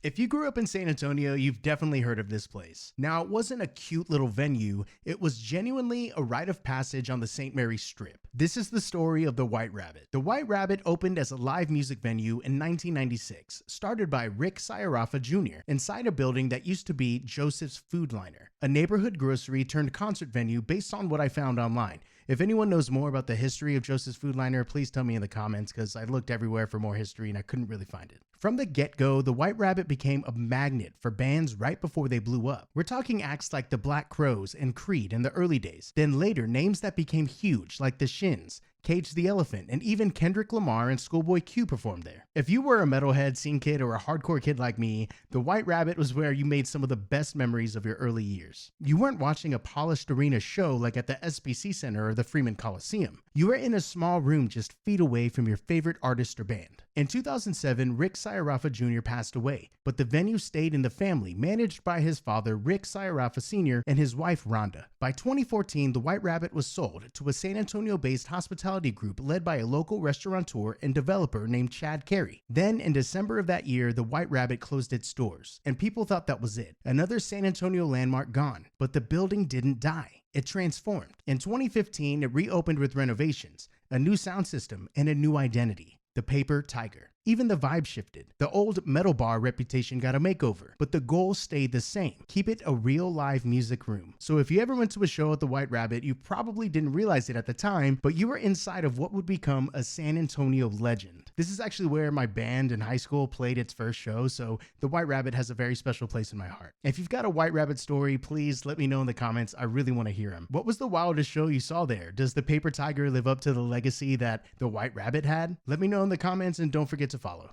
If you grew up in San Antonio, you've definitely heard of this place. Now, it wasn't a cute little venue, it was genuinely a rite of passage on the St. Mary's Strip. This is the story of the White Rabbit. The White Rabbit opened as a live music venue in 1996, started by Rick Sciaraffa Jr., inside a building that used to be Joseph's Food Liner, a neighborhood grocery turned concert venue based on what I found online. If anyone knows more about the history of Joseph's Food Liner, please tell me in the comments because I looked everywhere for more history and I couldn't really find it. From the get-go, the White Rabbit became a magnet for bands right before they blew up. We're talking acts like the Black Crowes and Creed in the early days. Then later, names that became huge like the Shins, Cage the Elephant, and even Kendrick Lamar and Schoolboy Q performed there. If you were a metalhead, scene kid, or a hardcore kid like me, the White Rabbit was where you made some of the best memories of your early years. You weren't watching a polished arena show like at the SBC Center or the Freeman Coliseum. You were in a small room just feet away from your favorite artist or band. In 2007, Rick Sciaraffa Jr. passed away, but the venue stayed in the family, managed by his father, Rick Sciaraffa Sr., and his wife, Rhonda. By 2014, the White Rabbit was sold to a San Antonio-based hospitality group led by a local restaurateur and developer named Chad Carey. Then, in December of that year, the White Rabbit closed its doors, and people thought that was it. Another San Antonio landmark gone. But the building didn't die. It transformed. In 2015, it reopened with renovations, a new sound system, and a new identity. The Paper Tiger. Even the vibe shifted. The old metal bar reputation got a makeover, but the goal stayed the same. Keep it a real live music room. So if you ever went to a show at the White Rabbit, you probably didn't realize it at the time, but you were inside of what would become a San Antonio legend. This is actually where my band in high school played its first show, so the White Rabbit has a very special place in my heart. If you've got a White Rabbit story, please let me know in the comments. I really want to hear them. What was the wildest show you saw there? Does the Paper Tiger live up to the legacy that the White Rabbit had? Let me know in the comments and don't forget to follow.